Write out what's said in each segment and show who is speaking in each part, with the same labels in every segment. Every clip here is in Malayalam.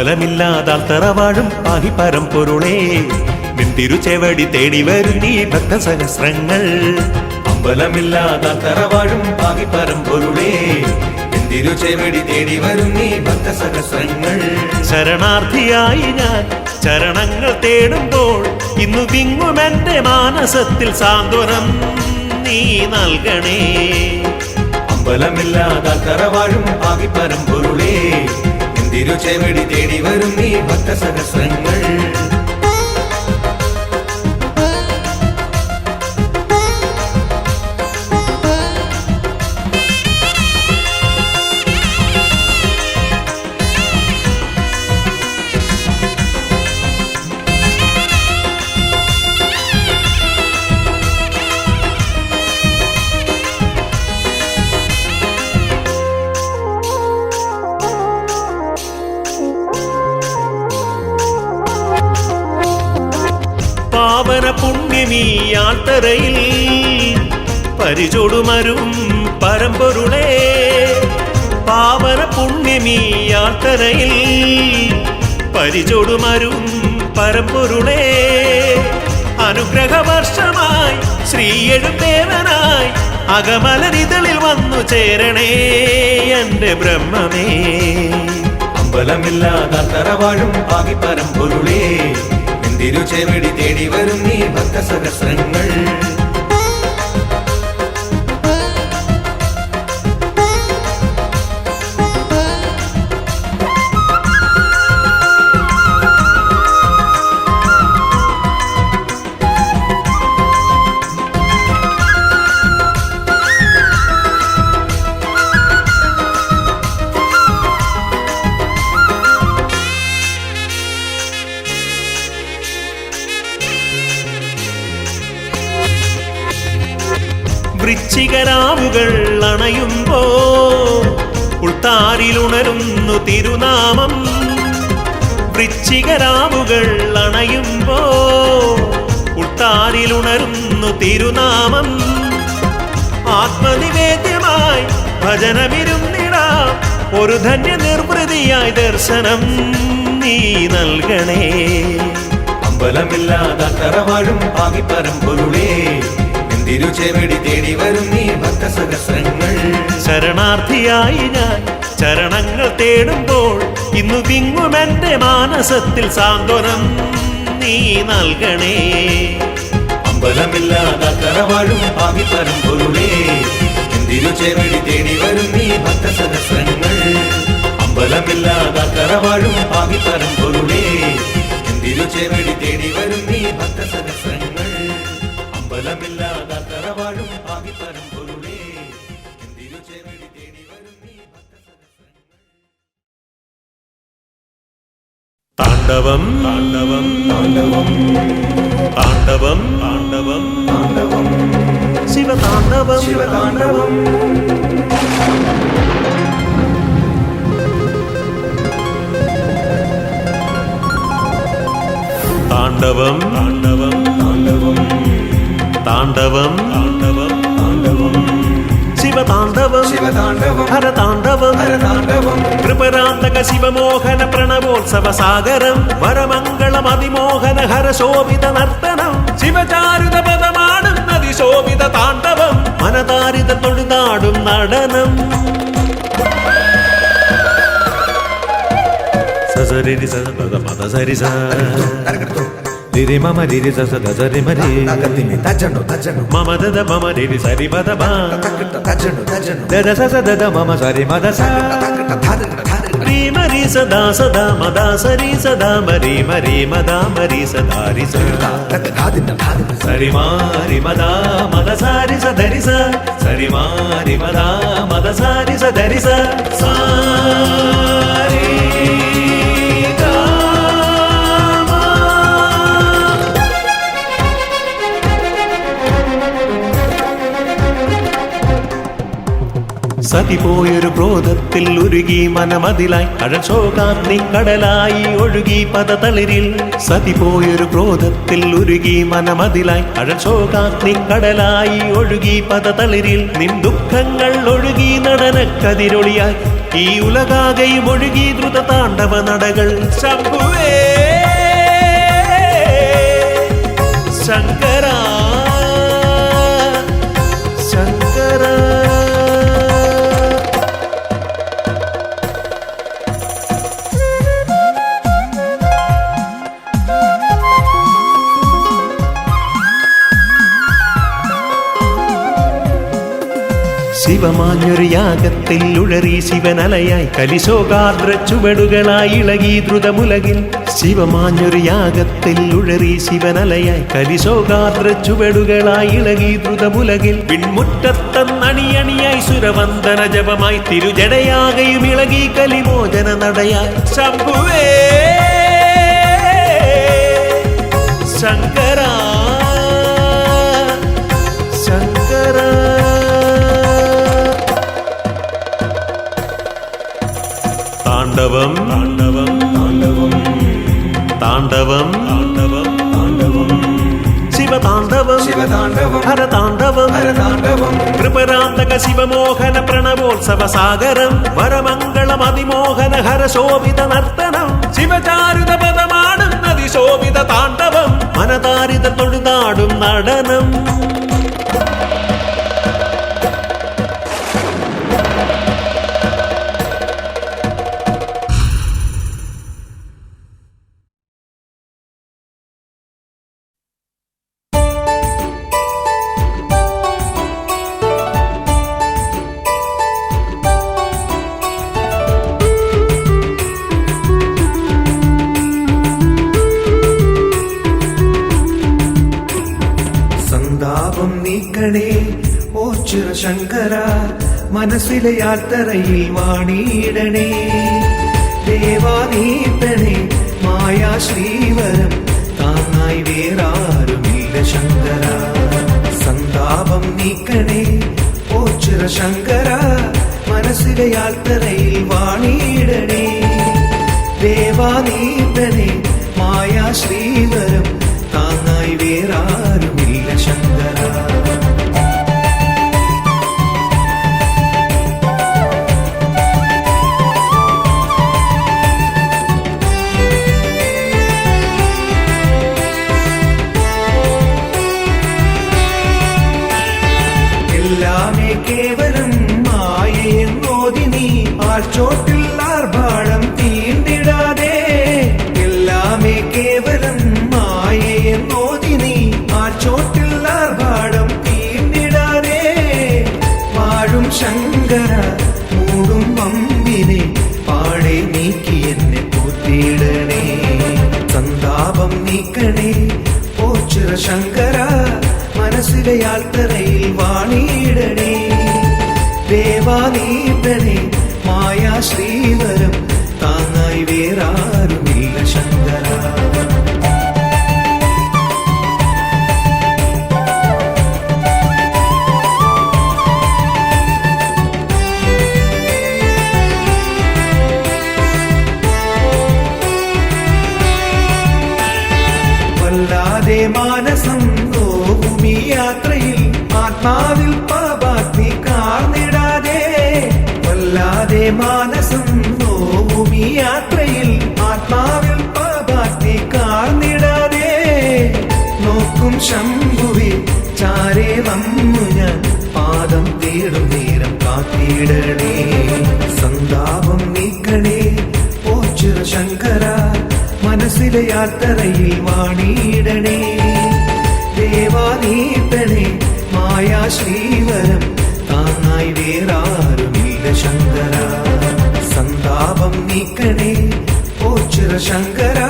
Speaker 1: അമ്പലമില്ലാതാൽ തറവാഴും പാഹി പരമ്പൊരുളേ നിൻ തിരുച്ചെവടി തേടി വരും നീ ഭക്തസഹസ്രങ്ങൾ.
Speaker 2: അമ്പലമില്ലാതാൽ തറവാഴും പാഹി പരമ്പൊരുളേ നിൻ തിരുച്ചെവടി തേടി വരും നീ ഭക്തസഹസ്രങ്ങൾ.
Speaker 1: ശരണാർത്ഥിയായി ഞാൻ ചരണങ്ങൾ തേടുമ്പോൾ ഇന്നു വിങ്ങുമെന്റെ മാനസത്തിൽ സാന്ത്വനം നീ നൽകണേ.
Speaker 2: അമ്പലമില്ലാതാൽ തറവാഴും പാഹി പരമ്പൊരുളേ നിൻ തിരുച്ചെവടി തേടി വരും നീ ഭക്തസഹസ്രങ്ങൾ.
Speaker 1: പാവന പുണ്യമീ യാത്രയിൽ പരിചൊടുമരും പരമ്പൊരുളേ. പാവന പുണ്യമീ യാത്രയിൽ പരിചൊടുമരും പരമ്പൊരുളേ. അനുഗ്രഹവർഷമായി ശ്രീയെഴും ദേവനായി അകമലരിതളിൽ വന്നു ചേരണേ എന്റെ ബ്രഹ്മമേ.
Speaker 2: അമ്പലമില്ലാതാൽ തറവാഴും പാഹി പരമ്പൊരുളേ നിൻ തിരുച്ചെവടി തേടി വരും നീ ഭക്തസഹസ്രങ്ങൾ.
Speaker 1: വൃശ്ചികരാവുകൾ അണയുമ്പോ ഉൾത്താരിലുണരുന്നു തിരുനാമം. വൃശ്ചികരാവുകൾ അണയുമ്പോ ഉൾത്താരിലുണരുന്നു തിരുനാമം. ആത്മനിവേദ്യമായി ഭജനമിരുന്നിടാം ഒരു ധന്യ നിർവൃതിയായി ദർശനം നീ നൽകണേ.
Speaker 2: അമ്പലമില്ലാതാൽ തറവാഴും പാഹി പരമ്പൊരുളേ തിരുച്ചെവടി തേടി വരും നീ ഭക്തസഹസ്രങ്ങൾ.
Speaker 1: ശരണാർത്ഥിയായി ഞാൻ ചരണങ്ങൾ തേടുമ്പോൾ ഇന്നു വിങ്ങുമെന്റെ മാനസത്തിൽ സാന്ത്വനം നീ നൽകണേ.
Speaker 2: അമ്പലമില്ലാതാൽ തറവാഴും പാഹി പരമ്പൊരുളേ തിരുച്ചെവടി തേടി വരും നീ ഭക്തസഹസ്രങ്ങൾ. അമ്പലമില്ലാതാൽ തറവാഴും പാഹി പരമ്പൊരുളേ തിരുച്ചെവടി തേടി വരും നീ ഭക്തസഹസ്രങ്ങൾ. അമ്പലമില്ലാതാൽ തറവാഴും പാഹി പരമ്പൊരുളേ തിരുച്ചെവടി തേടി വരും നീ ഭക്തസഹസ്രങ്ങൾ.
Speaker 1: താണ്ഡവം താണ്ഡവം താണ്ഡവം താണ്ഡവം താണ്ഡവം താണ്ഡവം ശിവതാണ്ഡവം ശിവതാണ്ഡവം. താണ്ഡവം താണ്ഡവം താണ്ഡവം താണ്ഡവം താണ്ഡവം താണ്ഡവം ശിവതാണ്ഡവം
Speaker 2: ശിവതാണ്ഡവം
Speaker 1: ഹരതാണ്ഡവം
Speaker 2: ഹരതാണ്ഡവം.
Speaker 1: കൃപരാന്തക ശിവമോഹന പ്രണവോത്സവ സാഗരം വരമംഗളം അതിമോഹന ഹരശോഭിത നർത്തനം. ശിവചാരുത പദമാടുന്നതിശോഭിത താണ്ഡവം മനതാരിത തൊഴുതാടും നടനം. സസരി സ പദ പദ സരി സ രിരി മമ രിരി സ ദ സരി മരി മമ ദദ മമ രിരി സരി പദ ബ ദദ സ ദദ മമ സരി മദ സ രി മരി സദാ സദാ മദാ സരി സദാ മരി മരി മദാ മരി സദാ രി സ സരി മാരി മദാ മദ സാരി സ ധരി സ സരി മാരി മദാ മദ സാരി സ ധരി സ സാരി. സതി പോയൊരു ക്രോധത്തിൽ ഉരുകി മനമതിലായി അഴശോകാഗ്നി കടലായി ഒഴുകി പദതളിരിൽ. സതി പോയൊരു ക്രോധത്തിൽ ഉരുകി മനമതിലായി അഴശോകാഗ്നി കടലായി ഒഴുകി പദതളിരിൽ. നിൻ ദുഃഖങ്ങൾ ഒഴുകി നടനക്കതിരൊളിയായി ഈ ഉലകാകയും ഒഴുകി ദ്രുത താണ്ഡവ നടകൾ ശംഭുവേ ശങ്കര ശങ്കര. ശിവമാഞ്ഞൊരു യാഗത്തിൽ ഉഴറി ശിവനലയായി കലിശോകാർദ്ര ചുവടുകളായി ഇളകി ദ്രുതമുലകിൽ. ശിവമാഞ്ഞൊരു യാഗത്തിൽ ഉഴറി ശിവനലയായി കലിശോകാർദ്ര ചുവടുകളായി ഇളകി ദ്രുതമുലകിൽ. പിൻമുറ്റത്തന്നണിയണിയായി സുരവന്ദന ജപമായി തിരുജടയാകയും ഇളകി കലിമോചന നടയായി ശംഭുവേ ശങ്കര ശങ്കര. താണ്ഡവം താണ്ഡവം താണ്ഡവം താണ്ഡവം താണ്ഡവം താണ്ഡവം ശിവതാണ്ഡവം
Speaker 2: ശിവതാണ്ഡവം
Speaker 1: ഹരതാണ്ഡവം
Speaker 2: ഹരതാണ്ഡവം
Speaker 1: കൃപരാന്തക ശിവമോഹന പ്രണവോത്സവ സാഗരം വരമംഗളം അതിമോഹന ഹരശോഭിത നർത്തനം ശിവചാരുത പദമാടുന്നതിശോഭിത താണ്ഡവം മനതാരിത തൊഴുതാടും നടനം.
Speaker 2: നീക്കണേ ഓ ശിവശങ്കര മനസ്സിലെ യാത്രയിൽ വാണിയിടണേ ദേവാനീട്ടണേ മായാ ശ്രീവരം താങ്ങായി വേറാരുമില്ല ശങ്കര സന്താപം നീക്കണേ ഓ ശിവശങ്കര മനസ്സിലെ യാത്രയിൽ വാണിയിടണേ ദേവാനീട്ടണേ മായാ ശ്രീവരം താങ്ങായി വേറാരുമില്ല ശങ്കര. എല്ലാമേ കേവലം മായയെന്നോതി നീ ആഴ്ചോട്ടിൽ ആർഭാടം തീണ്ടിടാതെ എല്ലാമേ കേവലം മായയെന്നോതി നീ ആഴ്ചോട്ടിൽ ആർഭാടം തീണ്ടിടാതെ വാഴും ശങ്കര മൂടും വമ്പിനെ പാടെ നീക്കി എന്നെ പൂത്തിയിടണേ സന്താപം നീക്കണേ ഓ ശിവശങ്കര മനസ്സിലെ യാത്രയിൽ വാണിയിടണേ ദേവാനീട്ടണേ മായാ ശ്രീവരം താങ്ങായി വേറാരുമില്ല ശങ്കര. വല്ലാതെ മാനസം നോവുമീ യാത്രയിൽ ആത്മാവിൽ പാപാഗ്നി കാർന്നിടാതെ വല്ലാതെ മാനസം നോവുമീ യാത്രയിൽ ആത്മാവിൽ പാപാഗ്നി കാർന്നിടാതെ നോക്കും ശംഭുവേ ചാരേ വന്നു ഞാൻ പാദം തേടും നേരം കാത്തിടണേ സന്താപം നീക്കണേ ഓ ശിവശങ്കര മനസ്സിലെ യാത്രയിൽ വാണിയിടണേ ദേവാനീട്ടണേ മായാ ശ്രീവരം താങ്ങായി വേറാരുമില്ല ശങ്കര സന്താപം നീക്കണേ ഓ ശിവശങ്കര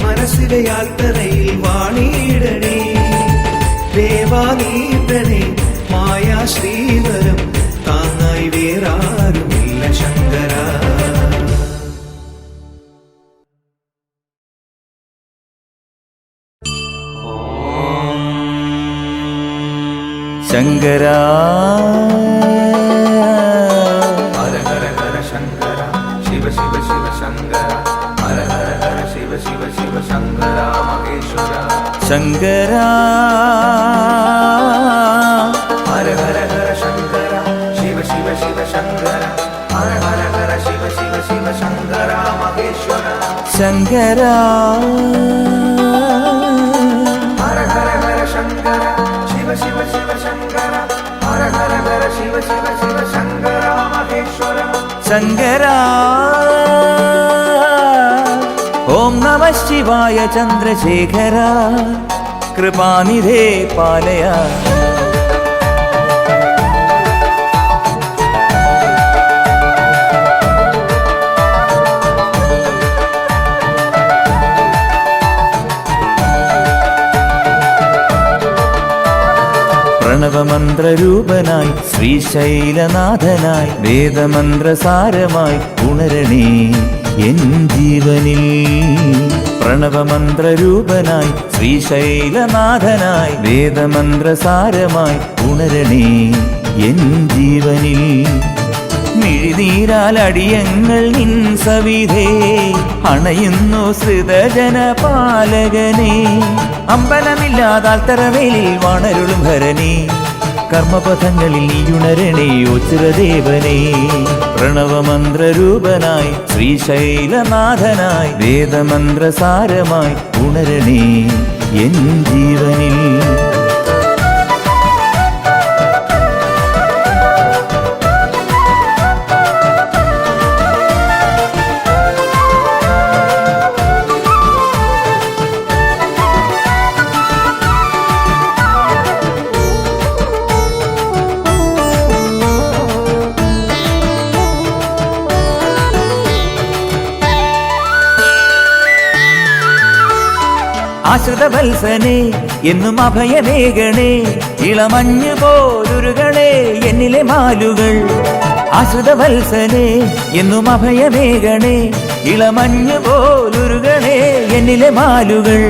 Speaker 2: മനസ്സിലെ യാത്രയിൽ വാണിയിടണേ ദേവാനീട്ടണേ മായാ ശ്രീവരം താങ്ങായി വേറാരുമില്ല ശങ്കര.
Speaker 3: ശങ്കര
Speaker 2: ഹര ഹര ഹര ശങ്കര ശിവ ശിവ ശിവ ശങ്കര ഹര ഹര ഹര ശിവ ശിവ ശിവ ശങ്കര മഹേശ്വര
Speaker 3: ശങ്കര
Speaker 2: ഹര ഹര ഹര ശങ്കര ശിവ ശിവ ശിവ ശങ്കര ഹര ഹര ഹര ശിവ ശിവ ശിവ ശങ്കര മഹേശ്വര
Speaker 3: ശങ്കര
Speaker 2: ഹര ഹര ഹര ശങ്കര ശിവ ശിവ ശിവ ശങ്കര ഹര ഹര ഹര ശിവ ശിവ ശിവ ശങ്കര മഹേശ്വര
Speaker 3: ശങ്കര ഓം നമ ശിവായ ചന്ദ്രശേഖര കൃപാനിധേ പാലയ പ്രണവമന്ത്രരൂപനായി ശ്രീശൈലനാഥനായി വേദമന്ത്രസാരമായി ഉണരണേ എൻ ജീവനിൽ പ്രണവമന്ത്രരൂപനായി ശ്രീശൈലനാഥനായി വേദമന്ത്രസാരമായി ഉണരണേ എൻ ജീവനിൽ മിഴിനീരാൽ അടിയങ്ങൾ നിൻ സവിധേ അണയുന്നു ശ്രിതജന പാലകനെ അമ്പലമില്ലാതാൽ തറവേലിൽ വാണരുളും ഹരനേ കർമ്മപഥങ്ങളിൽ നീയുണരണേ ഓച്ചിരദേവനേ പ്രണവമന്ത്രരൂപനായി ശ്രീശൈലനാഥനായി വേദമന്ത്രസാരമായി ഉണരണേ എൻ ജീവനിൽ ആശ്രിതവത്സനെ എന്നും അഭയമേകണേ ഇളമഞ്ഞു പോലുരുകളെ എന്നിലെ മാലുകൾ ആശ്രിതവത്സനെ എന്നും അഭയമേകണേ ഇളമഞ്ഞു പോലുരുകളെ എന്നിലെ മാലുകൾ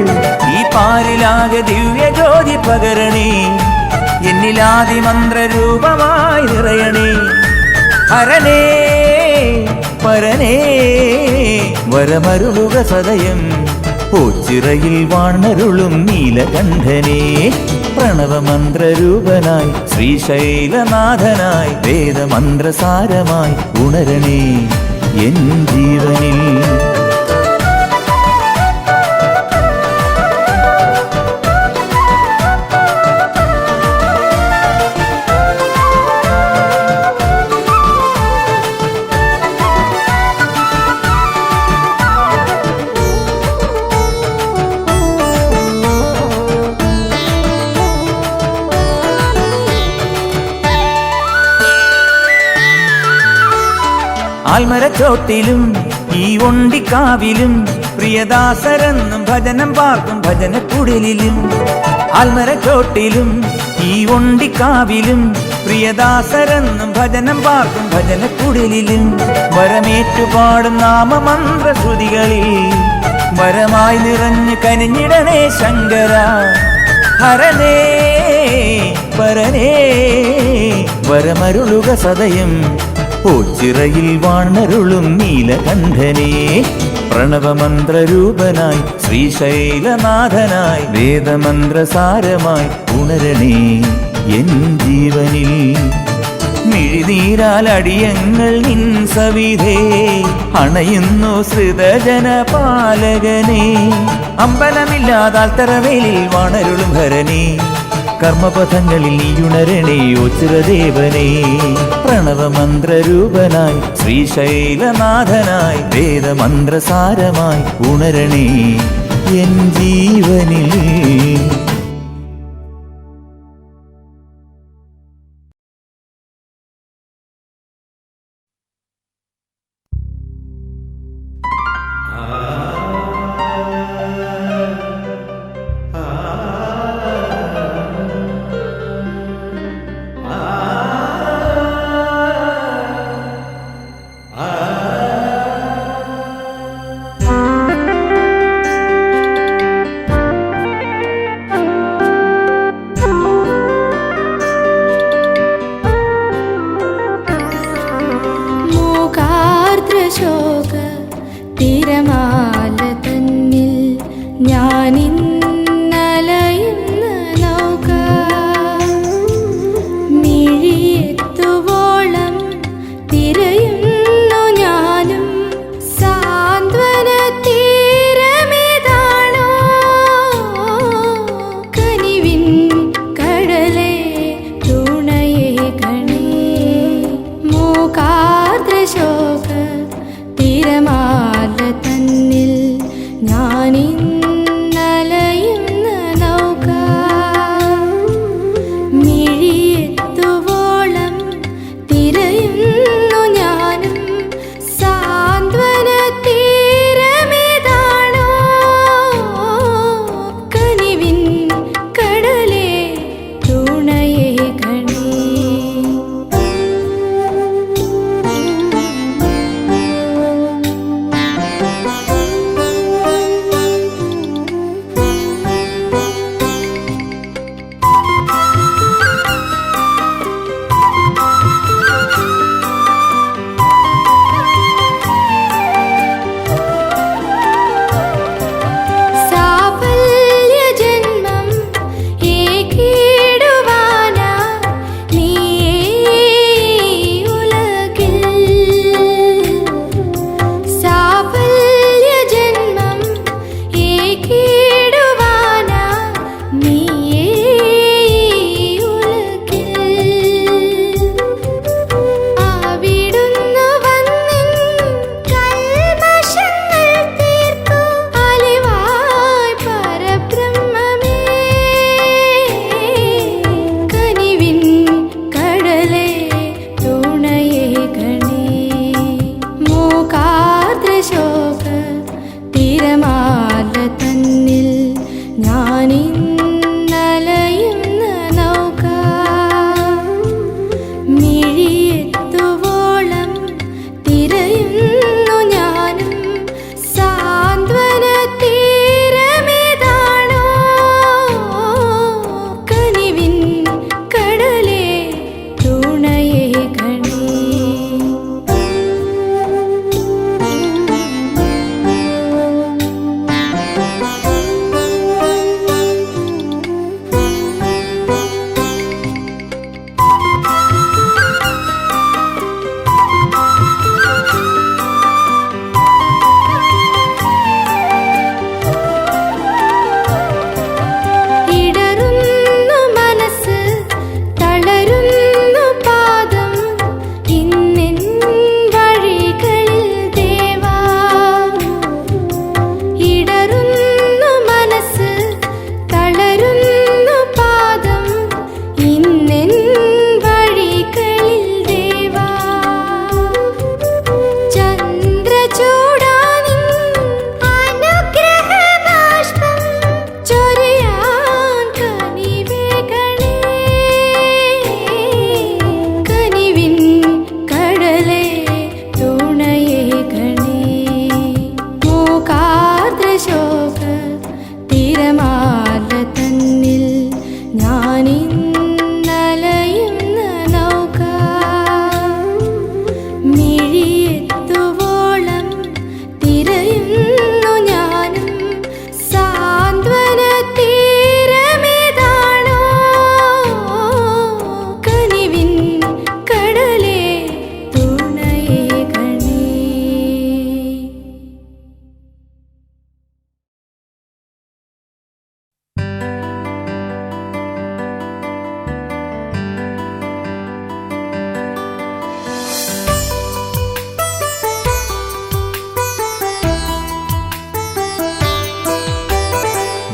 Speaker 3: ഈ പാരിലാകെ ദിവ്യ ജ്യോതി പകരണേ എന്നിലാദി മന്ത്രരൂപമായി നിറയണേ ഹരനേ പരനേ വരമരുളുക സദയം ഓച്ചിറയിൽ വാണരുളും നീലകണ്ഠനേ പ്രണവമന്ത്രരൂപനായി ശ്രീശൈലനാഥനായി വേദമന്ത്രസാരമായി ഉണരണേ എൻ ജീവനിൽ ആൽമരച്ചോട്ടിലും ഈ ഒണ്ടിക്കാവിലും പ്രിയദാസരെന്നും ഭജനം പാർക്കും ഭജനക്കുടലിലും ആൽമരച്ചോട്ടിലും ഈ ഒണ്ടിക്കാവിലും പ്രിയദാസരെന്നും ഭജനം പാർക്കും ഭജനക്കുടലിലും വരമേറ്റുപാടും നാമമന്ത്രശ്രുതികളിൽ വരമായി നിറഞ്ഞു കനിഞ്ഞിടണേ ശങ്കര ഹരനേ പരനേ വരമരുളുക സദയം ഓച്ചിറയിൽ വാണരുളും നീലകണ്ഠനേ പ്രണവമന്ത്രരൂപനായി ശ്രീശൈലനാഥനായി വേദമന്ത്രസാരമായി ഉണരണേ എൻ ജീവനിൽ മിഴിനീരാൽ അടിയങ്ങൾ നിൻ സവിധേ അണയുന്നു ശ്രിതജന പാലകനെ അമ്പലമില്ലാതാൽ തറവേലിൽ വാണരുളും ഹരനേ കർമ്മപഥങ്ങളിൽ നീയുണരണേ ഓച്ചിരദേവനേ പ്രണവമന്ത്രരൂപനായി ശ്രീശൈലനാഥനായി വേദമന്ത്രസാരമായി ഉണരണേ എൻ ജീവനിൽ
Speaker 4: ശോക തിരമാല തന്നിൽ ഞാനിന്നലയുന്ന നൗക മിഴിയെത്തുവോളം തിരയും മൂകാർദ്രശോക തിരമാല തന്നിൽ ഞാനിന്നലയുന്ന നൗക മിഴിയെത്തുവോളം തിരയുന്നു ഞാനും സാന്ത്വന തീരമേതാണോ കനിവിൻ കടലേ തുണയേ കണേ. സാഫല്യജന്മം ഏകിടുവാനാ നീയേ ഉലകിൽ. സാഫല്യജന്മം ഏകിടുവാനാ നീയേ ഉലകിൽ. അവിടുന്ന് വന്നിൻ കൽമഷങ്ങൾ തീർത്തു അലിവായ് പരബ്രഹ്മമേ കനിവിൻ കടലേ തുണയേ ഗണേ. മൂകാർദ്രശോക തിരമാല തന്നിൽ ഞാനിന്നലയുന്ന നൗക മിഴിയെത്തുവോളം തിരയുന്നു ഞാനും സാന്ത്വന തീരമേതാണോ കനിവിൻ കടലേ തുണയേ ഗണേ. ഇടറുന്നു മനസ്സ് തളരുന്നു പാദം ഇന്നെൻ വഴികളിൽ ദേവാ. ഇടറുന്നു മനസ്സ് തളരുന്നു പാദം ഇന്നെൻ വഴികളിൽ ദേവാ. ചന്ദ്രചൂടാനിൻ അനുഗ്രഹബാഷ്പം ചൊരിയാൻ കനിവേ ഗണേ. കനിവിൻ കടലേ തുണയേ ഗണേ. മൂകാർദ്രശോക തിരമാല തന്നിൽ ഞാനിന്നലയുന്ന നൗക മിഴിയെത്തുവോളം തിരയുന്നു ഞാനും സാന്ത്വന തീരമേതാണോ കനിവിൻ കടലേ തുണയേ ഗണേ.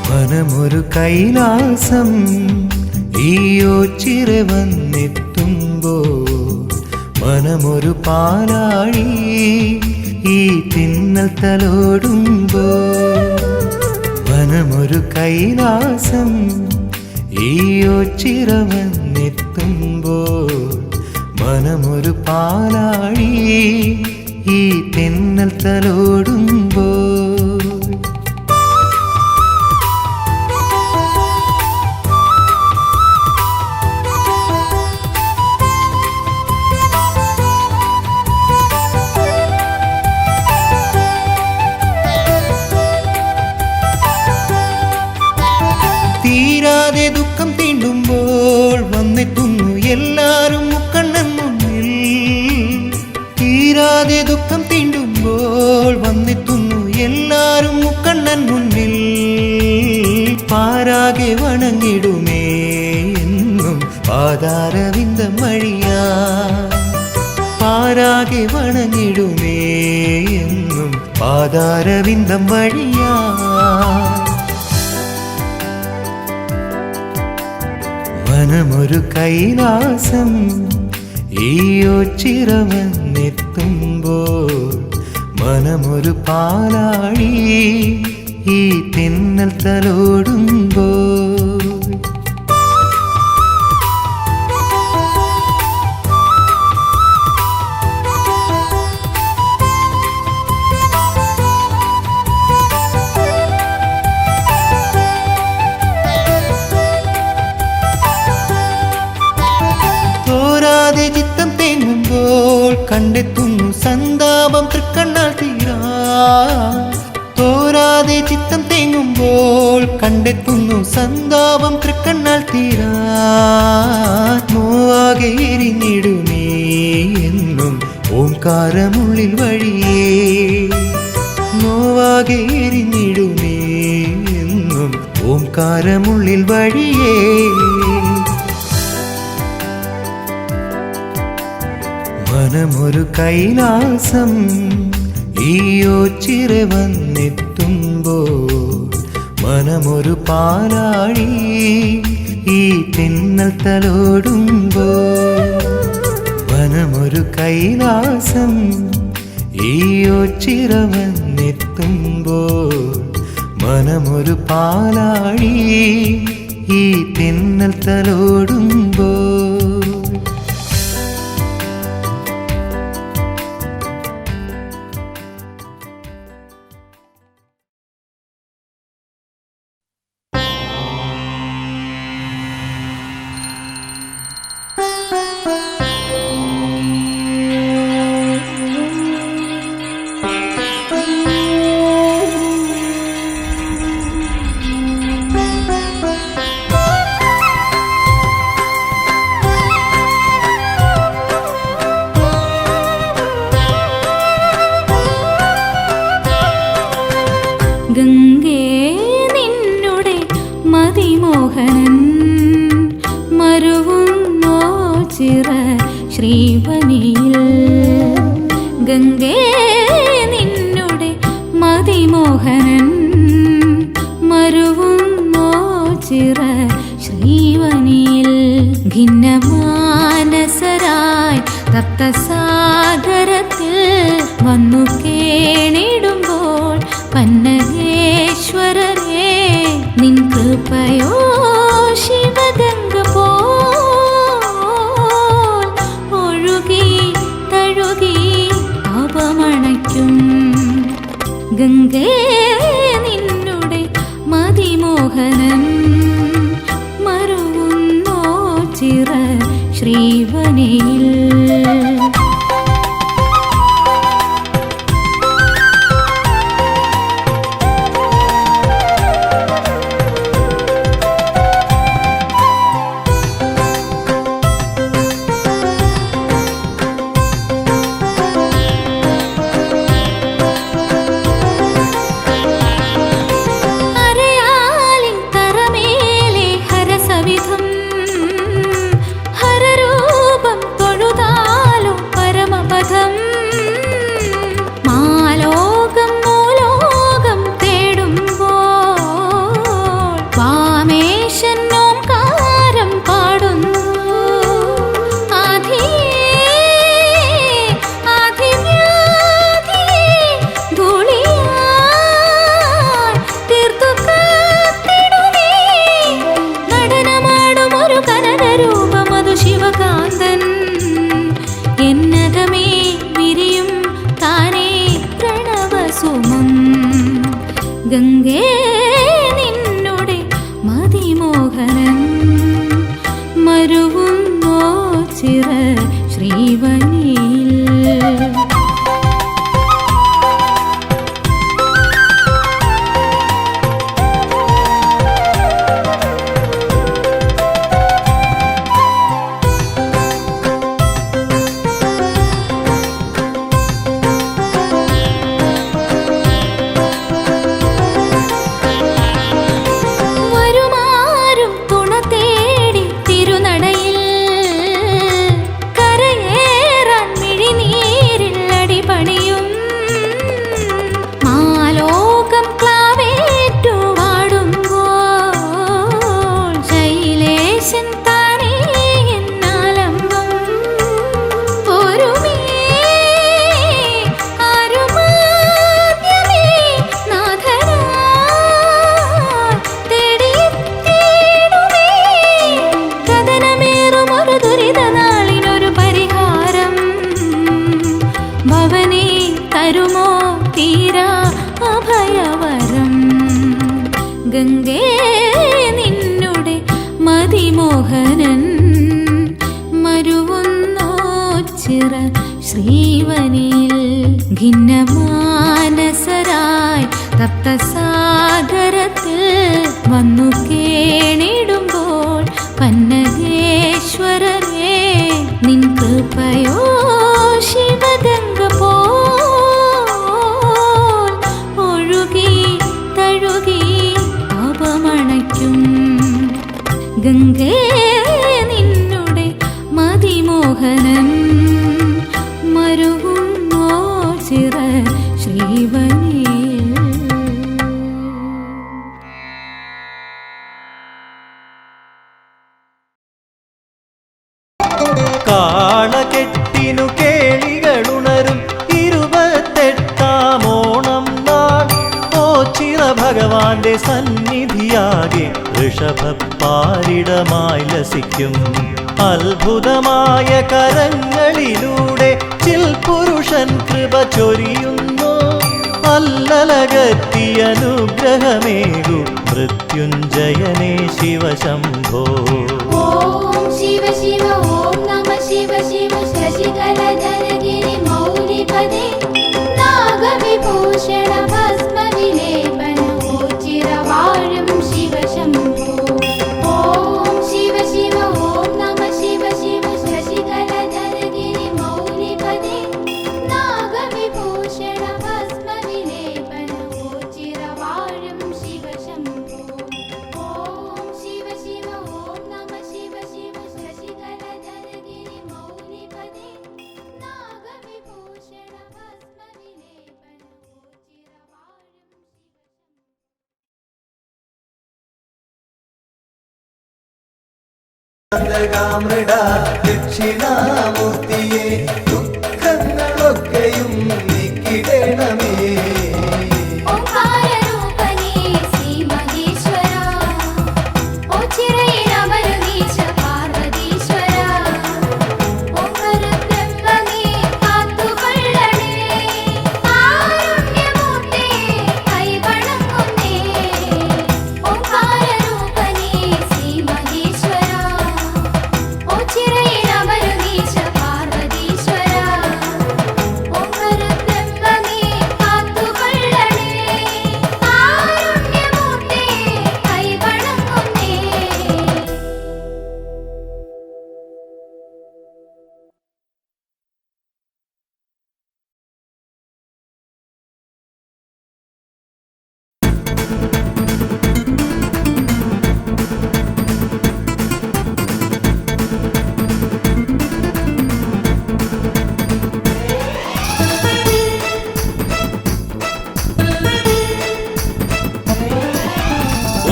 Speaker 3: വനമൊരു കൈലാസം ഈയോ ചിറ വന്നെത്തുമ്പോ മനമൊരു പാലാഴി ഈ തിന്നൽ തലോടുമ്പോ വനമൊരു കൈലാസം ഈയോ ചിറ വന്നെത്തുമ്പോ മനമൊരു പാലാഴി ഈ തിന്നൽ തലോടുമ്പോ തീരാതെ ദുഃഖം തീണ്ടുമ്പോൾ വന്നെത്തുന്നു എല്ലാരും മുക്കണ്ണൻ മുന്നിൽ. തീരാതെ ദുഃഖം തീണ്ടുമ്പോൾ വന്നെത്തുന്നു എല്ലാരും മുക്കണ്ണൻ മുന്നിൽ. പാരാകെ വണങ്ങിടുമേ എന്നും പാതാരവിന്ദം വഴിയാ. പാരാകെ വണങ്ങിടുമേ എന്നും പാതാരവിന്ദം വഴിയാ മനമൊരു കൈലാസം ഈയോ ചിറവന്നെത്തുമ്പോൾ മനമൊരു പാലാഴി ഈ തെന്നൽ തലോടുമ്പോൾ ചിത്തം തേങ്ങുമ്പോൾ കണ്ടെത്തുന്നു സന്താപം തൃക്കണ്ണാൽ തീരാ തോരാതെ ചിത്തം തേങ്ങുമ്പോൾ കണ്ടെത്തുന്നു സന്താപം തൃക്കണ്ണാൽ തീരാ നോവാകെ എരിഞ്ഞിടുമേ എന്നും ഓംകാരമുള്ളിൽ വഴിയേ നോവാകെ എരിഞ്ഞിടുമേ എന്നും ഓംകാരമുള്ളിൽ വഴിയേ മനമൊരു കൈലാസം ഈയോ ചിറവന്നെത്തുമ്പോൾ മനമൊരു പാലാഴി ഈ തെന്നൽ തലോടുമ്പോൾ മനമൊരു കൈലാസം ഈയോ ചിറവന്നെത്തുമ്പോൾ മനമൊരു പാലാഴി ഈ തെന്നൽ തലോടുമ്പോൾ
Speaker 4: ഗംഗേ നിന്നുടെ മതിമോഹനൻ മരുവുന്നോ ചിറ ശ്രീവനിയിൽ ഗംഗേ നിന്നുടെ മതിമോഹനൻ മരുവുന്നോ ചിറ ശ്രീവനിയിൽ ഭിന്നമാനസരായി തപ്തസാഗരത്തിൽ വന്നു കേണിടുമ്പോൾ പന്നഗേശ്വരരേ നിൻ കൃപയോ ശിവഗംഗ പോൽ ഒഴുകി തഴുകി താപമണയ്ക്കും ഗംഗേ നിന്നുടെ മതിമോഹനൻ മരുവുന്നോ ചിറ ശ്രീവനിയിൽ ഗംഗേ നിന്നുടെ മതിമോഹനൻ മരുവുന്നോ ചിറ ശ്രീവനിയിൽ നീ തരുമോ തീരാ അഭയവരം. ഗംഗേ നിന്നുടെ മതിമോഹനൻ മരുവുന്നോ ചിറ ശ്രീവനിൽ. ഖിന്നമാനസരായി തപ്തസാഗരത്തിൽ വന്നു കേണിടുമ്പോൾ പന്നഗേശ്വരരേ നിൻ കൃപയോ ശിവഗംഗ പോൽ ഒഴുകി തഴുകി പാപമണയ്ക്കും. ഗംഗേ നിന്നുടെ മതിമോഹനൻ മരുവുന്നോ ചിറ ശ്രീവനിൽ.
Speaker 3: കാളകെട്ടിനു കേളികളുണരും 28-ാം ഓണം നാൾ ഓച്ചിറ ഭഗവാന്റെ സന്നിധിയാകെ ഋഷഭപ്പാരിടമായി ലസിക്കും. അത്ഭുതമായ കരങ്ങളിലൂടെ ചിൽപുരുഷൻ കൃപ ചൊരിയുന്നു. അല്ലലകത്തി അനുഗ്രഹമേകു മൃത്യുഞ്ജയനേ ശിവശംഭോ.
Speaker 5: ഓം ശിവ ശിവ ഓം നമ ശിവ ശിവ ശശികലധരഗിരി മൗലിപദേ നാഗവിഭൂഷണ ഭസ്മ വിലേപന ചിരവാഴും ശിവശംഭോ. ഓം ശിവ ശിവ ഓം നമ ശിവ ശിവ ശശികലധരഗിരി മൗലിപദേ നാഗവിഭൂഷണ ഭസ്മ വിലേപന ചിരവാഴും ശിവശംഭോ. ഓം ശിവ ശിവ ഓം നമ ശിവ ശിവ ശശികലധരഗിരി മൗലിപദേ നാഗവിഭൂഷണ ഭസ്മ വിലേപന ചിരവാഴും
Speaker 3: മൃഡ ദക്ഷിണാമൂർത്തിയെ ദുഃഖങ്ങളൊക്കെയും നീക്കിടണമേ.
Speaker 5: ഓംകാരരൂപനേ ശ്രീ മഹേശ്വര ഓച്ചിറയിലമരുന്നീശ പാർവതീശ്വര ഓംകാരബ്രഹ്മമേ കാത്തുകൊള്ളണേ കാരുണ്യമൂർത്തേ കൈവണങ്ങുന്നേ. ഓംകാരരൂപനേ ശ്രീ മഹേശ്വര ഓച്ചിറയിലമരുന്നീശ പാർവതീശ്വര ഓംകാരബ്രഹ്മമേ കാത്തുകൊള്ളണേ കാരുണ്യമൂർത്തേ കൈവണങ്ങുന്നേ.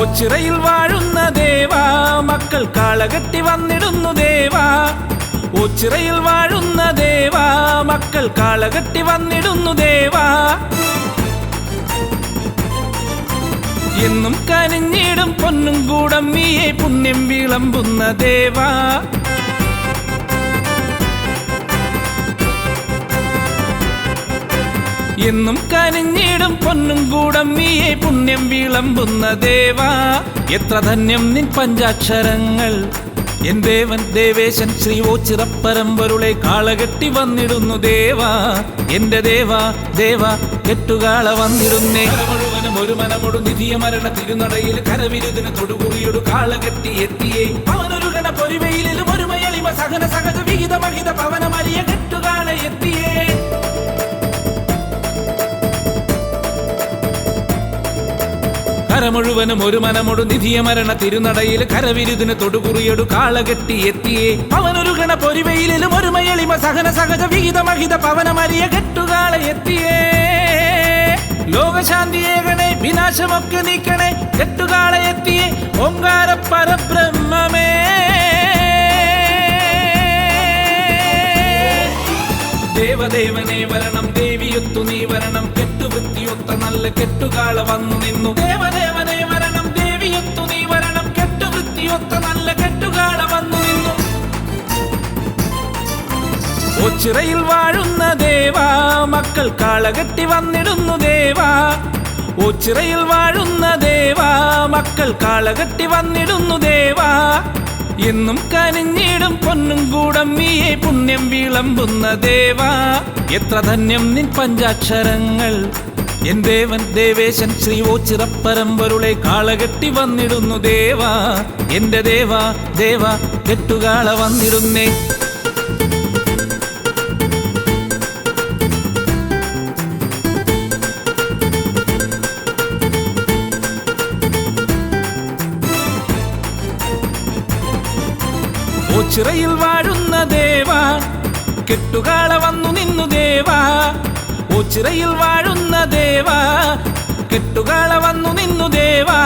Speaker 6: ഓച്ചിറയിൽ വാഴുന്ന ദേവാ മക്കൾ കാളകെട്ടി വന്നിടുന്നു ദേവാ. ഓച്ചിറയിൽ വാഴുന്ന ദേവാ മക്കൾ കാളകെട്ടി വന്നിടുന്നു ദേവാ. എന്നും കനിഞ്ഞിടും പൊന്നും കൂടം നീയെ പുണ്യം വിളമ്പുന്ന ദേവാ. എന്നും കനിഞ്ഞിടും പൊന്നും കൂടം നീയെ പുണ്യം വിളമ്പുന്ന ദേവാ. എത്ര ധന്യം നിൻ പഞ്ചാക്ഷരങ്ങൾ എൻ ദേവൻ ദേവേശൻ ശ്രീ ഓച്ചിറപ്പരമ്പരുളെ കാളകെട്ടി വന്നിടുന്നു ദേവാ. എന്റെ ദേവാ ദേവാ കെട്ടുകാള വന്നിടുന്നേ. മുഴുവനും ഒരു മനമൊടു നിധിയ മരണ തിരുനടയിൽ കരവിരുദിന് തൊടുകുറിയൊടു കാളകെട്ടി എത്തിയേ. അവനൊരു ഗണ പൊരിവയിലും ഒരുമയളിമ സഹന സഹജ വിഹിത മഹിത പവനമരിയ കെട്ടുകാള എത്തിയേ. കരമുഴുവനും ഒരു മനമൊടു നിധിയ മരണ തിരുനടയിൽ കരവിരുദിന് തൊടുകുറിയൊടു കാളകെട്ടി എത്തിയേ. അവനൊരു ഗണ പൊരിവയിലും ഒരുമയളിമ സഹന സഹജ വിഹിത മഹിത പവനമരിയ കെട്ടുകാള എത്തിയേ. ലോകശാന്തിയേകണേ വിനാശമൊക്കെ നീക്കണേ കെട്ടുകാള എത്തിയേ. ഓംകാര പരബ്രഹ്മമേ ദേവദേവനെ വരണം ദേവിയൊത്തു നീ വരണം കെട്ടുവൃത്തിയൊത്ത നല്ല കെട്ടുകാള വന്നു നിന്നു. ദേവദേവനെ വരണം ദേവിയൊത്തു നീ വരണം കെട്ടുവൃത്തിയൊത്ത നല്ല കെട്ടുകാള വന്നു നിന്നു. ഓച്ചിറയിൽ വാഴുന്ന ദേവാ മക്കൾ കാളകെട്ടി വന്നിടുന്നു ദേവാ ഓച്ചിറയിൽ വാഴുന്ന ദേവാ മക്കൾ കാളകെട്ടി വന്നിടുന്നു ദേവാ എന്നും കനിഞ്ഞിടും പൊന്നും കൂടമ്മിയെ പുണ്യം വിളമ്പുന്ന ദേവാ എത്ര ധന്യം നിൻ പഞ്ചാക്ഷരങ്ങൾ എൻ ദേവൻ ദേവേശൻ ശ്രീ ഓച്ചിറപ്പരമ്പൊരുളെ കാളകെട്ടി വന്നിടുന്നു ദേവാ എന്റെ ദേവാ ദേവാ കെട്ടുകാള വന്നിടുന്നേ ഓച്ചിറയിൽ വാഴുന്ന ദേവാ കെട്ടുകാള വന്നു നിന്നു ദേവാ ഓച്ചിറയിൽ വാഴുന്ന ദേവാ കെട്ടുകാള വന്നു നിന്നു ദേവാ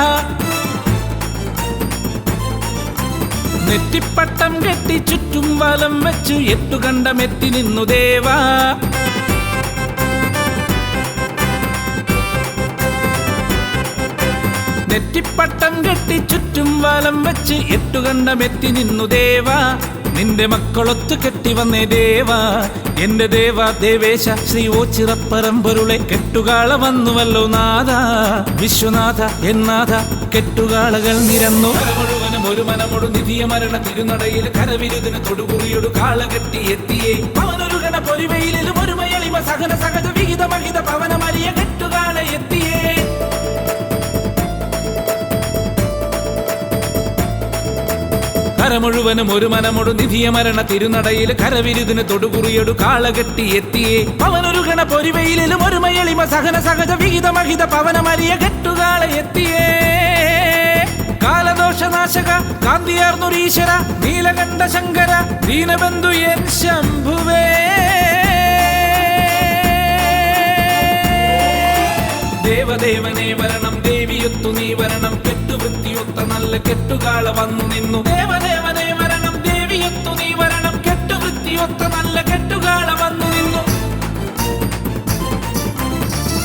Speaker 6: നെറ്റിപ്പട്ടം കെട്ടി ചുറ്റും വലം വെച്ചു എട്ടുകണ്ടമെത്തി നിന്നു ദേവാ നെറ്റിപ്പട്ടം കെട്ടി ചുറ്റും വലം വെച്ച് എട്ടുകണ്ടമെത്തി നിന്നു ദേവാ നിന്റെ മക്കളൊത്തു കെട്ടി വന്നേ ദേവാ എന്റെ ദേവാ ദേവേശ ശ്രീ ഓച്ചിറപ്പരമ്പൊരുളെ കെട്ടുകാള വന്നുവല്ലോ നാഥ വിശ്വനാഥ എന്നാഥ കെട്ടുകാളകൾ നിരന്നു മുഴുവനും ഒരു മനമൊടു നിധിയ മരണ തിരുനടയിൽ കരവിരുതിന് തൊടുകുറിയൊടു കാള കെട്ടി എത്തിയേ പവനൊരു ഗണ പൊരിവയിലും ഒരു മയളിമ സഹന സഹജ വിഹിത മഹിത പവനമരിയ കെട്ടുകാള എത്തിയേ കരമുഴുവനും ഒരു മനമൊടു നിധിയ മരണ തിരുനടയിൽ കരവിരുതിന് തൊടുകുറിയൊടു കാളകെട്ടി എത്തിയേ പവനൊരു ഗണ പൊരിവയിലും ഒരു മയളിമ സഹന സഹജ വിഹിത മഹിത പവനമരിയ കെട്ടുകാള എത്തിയേ കാലദോഷനാശക കാന്തിയാർന്നൊരീശ്വര നീലകണ്ഠ ശങ്കര ദീനബന്ധു എൻ ശംഭുവേ ദേവദേവനെ വരണം ദേവിയൊത്തു നീ വരണം കെട്ടുവൃത്തിയൊത്ത നല്ല കെട്ടുകാള വന്നു നിന്നു ദേവദേവനെ വരണം ദേവിയൊത്തു നീ വരണം കെട്ടുവൃത്തിയൊത്ത നല്ല കെട്ടുകാള വന്നു നിന്നു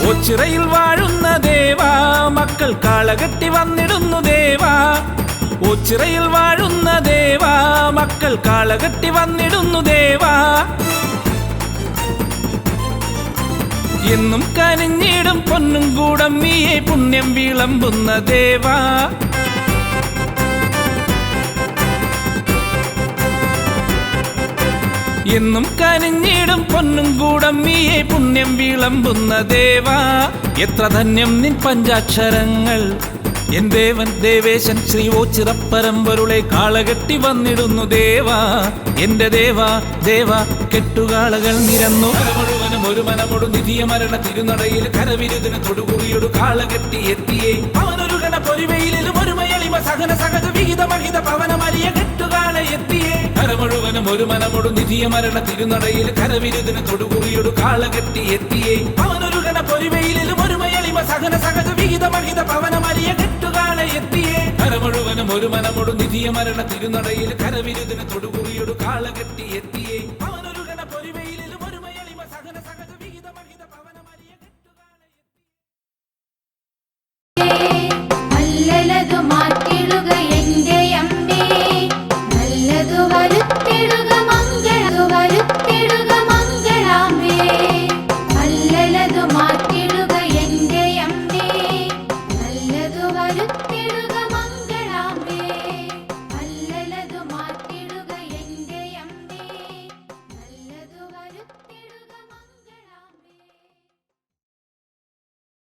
Speaker 6: ഓച്ചിറയിൽ വാഴുന്ന ദേവാ മക്കൾ കാളകെട്ടി വന്നിടുന്നു ദേവാ ഓച്ചിറയിൽ വാഴുന്ന ദേവാ മക്കൾ കാളകെട്ടി വന്നിടുന്നു ദേവാ എന്നും കനിഞ്ഞിടും പൊന്നും കൂടമ്മിയെ പുണ്യം വിളമ്പുന്ന ദേവാ എന്നും കനിഞ്ഞിടും പൊന്നും കൂടമ്മിയെ പുണ്യം വിളമ്പുന്ന ദേവാ എത്ര ധന്യം നിൻ പഞ്ചാക്ഷരങ്ങൾ എൻ ദേവൻ ദേവേശൻ ശ്രീ ഓച്ചിറപ്പരമ്പൊരുളെ കാളകെട്ടി വന്നിടുന്നു ദേവാ എന്റെ ദേവാ ദേവാ കെട്ടുകാളകൾ നിരന്നു മുഴുവനും ഒരു മനമൊടു നിധിയ മരണ തിരുനടയിൽ കരവിരുതിന് തൊടുകുറിയൊടു കാളകെട്ടി എത്തിയേ പവനൊരു ഗണ പൊരിവയിലും ഒരു മയളിമ സഹന സഹജ വിഹിത മഹിത പവനമരിയ കെട്ടുകാള എത്തിയേ കരമുഴുവനും ഒരു മനമൊടു നിധിയ മരണ തിരുനടയിൽ കരവിരുതിന് തൊടുകുറിയൊടു കാളകെട്ടി എത്തിയേ പവനൊരു ഗണ പൊരിവയിലും ഒരു മയളിമ സഹന സഹജ വിഹിത മഹിത പവനമരിയ കെട്ടുകാള എത്തിയേ കരമുഴുവനും ഒരു മനമൊടു നിധിയ മരണ തിരുനടയിൽ കരവിരുതിന് തൊടുകുറിയൊടു കാളകെട്ടി എത്തിയേ പവനൊരു ഗണ പൊരിവയിലും ഒരു മയളിമ സഹന സഹജ വിഹിത മഹിത പവനമരിയ കെട്ടുകാള
Speaker 5: നല്ലതു മാറ്റിടുക എന്റെ അമ്മേ നല്ലതു വരുത്തിടുക മംഗളാംബേ നല്ലതു മാറ്റിടുക എന്റെ അമ്മേ നല്ലതു വരുത്തിടുക മംഗളാംബേ നല്ലതു മാറ്റിടുക എന്റെ അമ്മേ നല്ലതു വരുത്തിടുക